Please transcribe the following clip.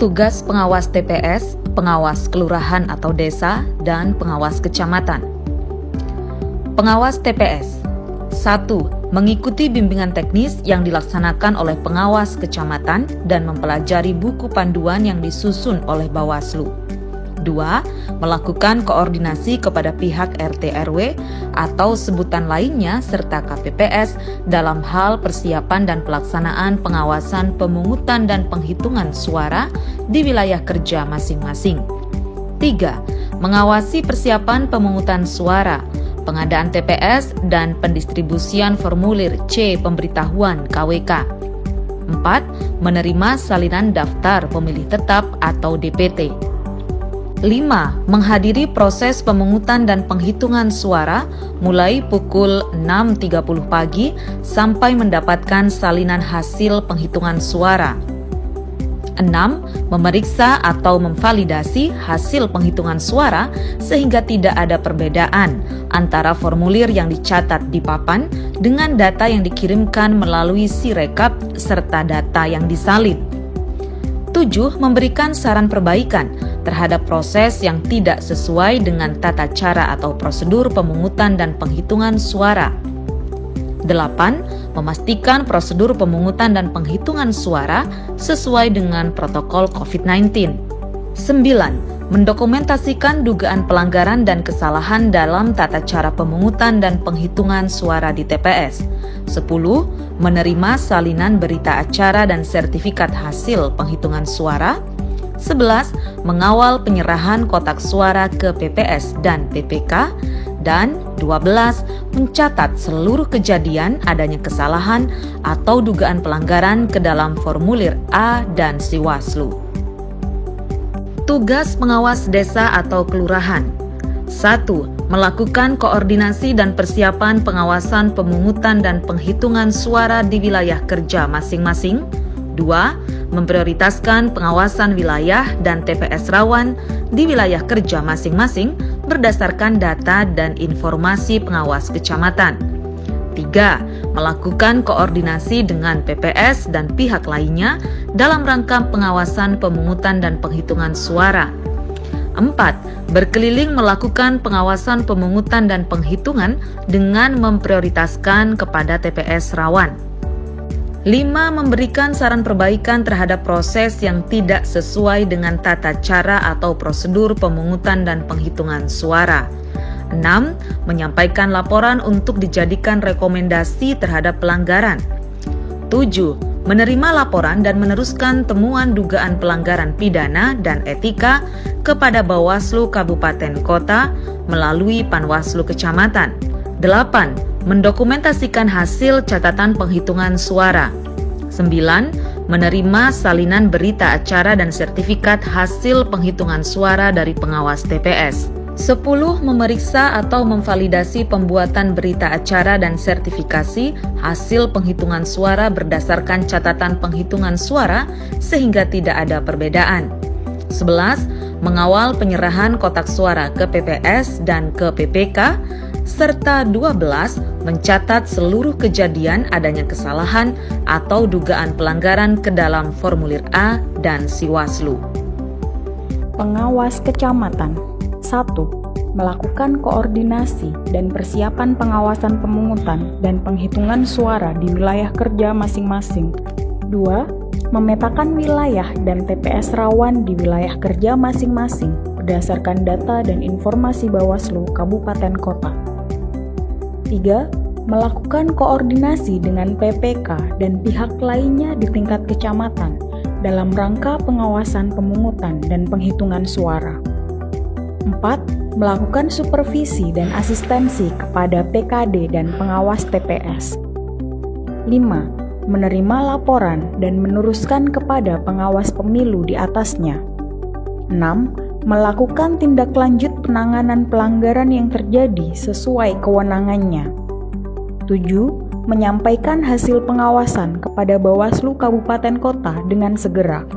Tugas pengawas TPS, pengawas kelurahan atau desa, dan pengawas kecamatan. Pengawas TPS 1. Mengikuti bimbingan teknis yang dilaksanakan oleh pengawas kecamatan dan mempelajari buku panduan yang disusun oleh Bawaslu. 2. Melakukan koordinasi kepada pihak RT RW atau sebutan lainnya serta KPPS dalam hal persiapan dan pelaksanaan pengawasan pemungutan dan penghitungan suara di wilayah kerja masing-masing. 3. Mengawasi persiapan pemungutan suara, pengadaan TPS, dan pendistribusian formulir C pemberitahuan KWK. 4. Menerima salinan daftar pemilih tetap atau DPT. 5. Menghadiri proses pemungutan dan penghitungan suara mulai pukul 6.30 pagi sampai mendapatkan salinan hasil penghitungan suara. 6. Memeriksa atau memvalidasi hasil penghitungan suara sehingga tidak ada perbedaan antara formulir yang dicatat di papan dengan data yang dikirimkan melalui Sirekap serta data yang disalin. 7. Memberikan saran perbaikan terhadap proses yang tidak sesuai dengan tata cara atau prosedur pemungutan dan penghitungan suara. 8. Memastikan prosedur pemungutan dan penghitungan suara sesuai dengan protokol COVID-19. 9. Mendokumentasikan dugaan pelanggaran dan kesalahan dalam tata cara pemungutan dan penghitungan suara di TPS. 10. Menerima salinan berita acara dan sertifikat hasil penghitungan suara. 11. Mengawal penyerahan kotak suara ke PPS dan PPK. Dan 12. Mencatat seluruh kejadian adanya kesalahan atau dugaan pelanggaran ke dalam formulir A dan Siwaslu. Tugas pengawas desa atau kelurahan. 1. Melakukan koordinasi dan persiapan pengawasan pemungutan dan penghitungan suara di wilayah kerja masing-masing. 2. Memprioritaskan pengawasan wilayah dan TPS rawan di wilayah kerja masing-masing berdasarkan data dan informasi pengawas kecamatan. 3. Melakukan koordinasi dengan PPS dan pihak lainnya dalam rangka pengawasan pemungutan dan penghitungan suara. 4. Berkeliling melakukan pengawasan pemungutan dan penghitungan dengan memprioritaskan kepada TPS rawan. 5. Memberikan saran perbaikan terhadap proses yang tidak sesuai dengan tata cara atau prosedur pemungutan dan penghitungan suara. 6. Menyampaikan laporan untuk dijadikan rekomendasi terhadap pelanggaran. 7. Menerima laporan dan meneruskan temuan dugaan pelanggaran pidana dan etika kepada Bawaslu Kabupaten Kota melalui Panwaslu Kecamatan. 8. Mendokumentasikan hasil catatan penghitungan suara. 9. Menerima salinan berita acara dan sertifikat hasil penghitungan suara dari pengawas TPS. 10. Memeriksa atau memvalidasi pembuatan berita acara dan sertifikasi hasil penghitungan suara berdasarkan catatan penghitungan suara sehingga tidak ada perbedaan. 11. Mengawal penyerahan kotak suara ke PPS dan ke PPK. Serta 12. Mencatat seluruh kejadian adanya kesalahan atau dugaan pelanggaran ke dalam formulir A dan Siwaslu. Pengawas kecamatan. 1. Melakukan koordinasi dan persiapan pengawasan pemungutan dan penghitungan suara di wilayah kerja masing-masing. 2. Memetakan wilayah dan TPS rawan di wilayah kerja masing-masing berdasarkan data dan informasi Bawaslu Kabupaten Kota. 3. Melakukan koordinasi dengan PPK dan pihak lainnya di tingkat kecamatan dalam rangka pengawasan pemungutan dan penghitungan suara. 4. Melakukan supervisi dan asistensi kepada PKD dan pengawas TPS. 5. Menerima laporan dan meneruskan kepada pengawas pemilu di atasnya. 6. Melakukan tindak lanjut penanganan pelanggaran yang terjadi sesuai kewenangannya. 7. Menyampaikan hasil pengawasan kepada Bawaslu Kabupaten Kota dengan segera.